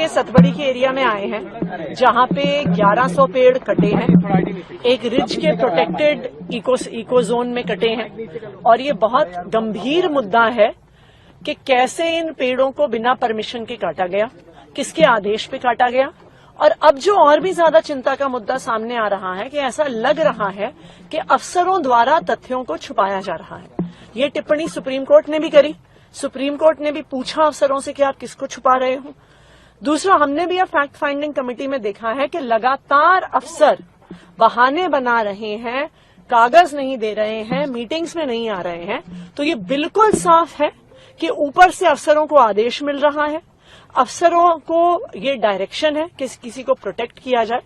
के सतबड़ी के एरिया में आए हैं जहां पे 1100 पेड़ कटे हैं, एक रिज के प्रोटेक्टेड इको जोन में कटे हैं। और ये बहुत गंभीर मुद्दा है कि कैसे इन पेड़ों को बिना परमिशन के काटा गया, किसके आदेश पे काटा गया। और अब जो और भी ज्यादा चिंता का मुद्दा सामने आ रहा है कि ऐसा लग रहा है कि अफसरों द्वारा तथ्यों को छुपाया जा रहा है। ये टिप्पणी सुप्रीम कोर्ट ने भी करी, सुप्रीम कोर्ट ने भी पूछा अफसरों से कि आप किसको छुपा रहे हो। दूसरा, हमने भी अब फैक्ट फाइंडिंग कमेटी में देखा है कि लगातार अफसर बहाने बना रहे हैं, कागज नहीं दे रहे हैं, मीटिंग्स में नहीं आ रहे हैं। तो ये बिल्कुल साफ है कि ऊपर से अफसरों को आदेश मिल रहा है, अफसरों को ये डायरेक्शन है कि किसी को प्रोटेक्ट किया जाए।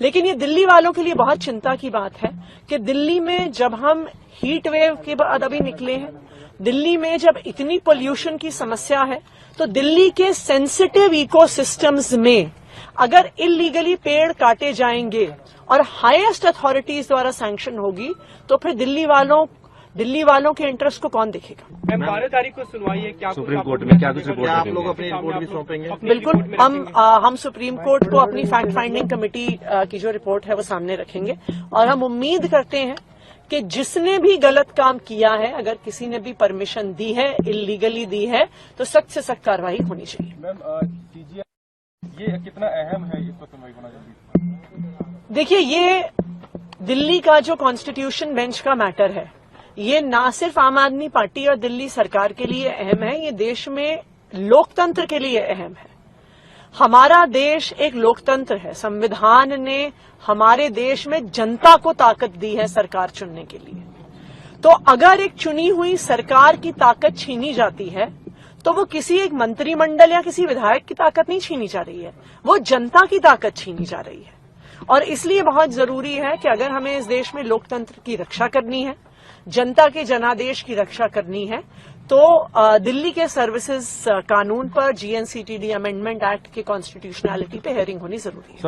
लेकिन ये दिल्ली वालों के लिए बहुत चिंता की बात है कि दिल्ली में जब हम हीट वेव के बाद अभी निकले हैं, दिल्ली में जब इतनी पोल्यूशन की समस्या है, तो दिल्ली के सेंसिटिव इकोसिस्टम्स में अगर इलीगली पेड़ काटे जाएंगे और हाईएस्ट अथॉरिटीज द्वारा सैंक्शन होगी तो फिर दिल्ली वालों के इंटरेस्ट को कौन देखेगा। मैम 12 तारीख को सुनवाई है, क्या सुप्रीम कोर्ट में क्या कुछ रिपोर्ट आप लोग अपनी रिपोर्ट भी सौंपेंगे? बिल्कुल, हम सुप्रीम कोर्ट को अपनी फैक्ट फाइंडिंग कमेटी की जो रिपोर्ट है वो सामने रखेंगे। और हम उम्मीद करते हैं कि जिसने भी गलत काम किया है, अगर किसी ने भी परमिशन दी है, इलीगली दी है, तो सख्त से सख्त कार्रवाई होनी चाहिए। मैम ये कितना अहम है इस पर सुनवाई होना चाहिए? देखिए, ये दिल्ली का जो कॉन्स्टिट्यूशन बेंच का मैटर है, ये ना सिर्फ आम आदमी पार्टी और दिल्ली सरकार के लिए अहम है, ये देश में लोकतंत्र के लिए अहम है। हमारा देश एक लोकतंत्र है। संविधान ने हमारे देश में जनता को ताकत दी है सरकार चुनने के लिए। तो अगर एक चुनी हुई सरकार की ताकत छीनी जाती है तो वो किसी एक मंत्रिमंडल या किसी विधायक की ताकत नहीं छीनी जा रही है, वो जनता की ताकत छीनी जा रही है। और इसलिए बहुत जरूरी है कि अगर हमें इस देश में लोकतंत्र की रक्षा करनी है, जनता के जनादेश की रक्षा करनी है, तो दिल्ली के सर्विसेज कानून पर GNCTD अमेंडमेंट एक्ट के कॉन्स्टिट्यूशनैलिटी पे हेयरिंग होनी जरूरी है।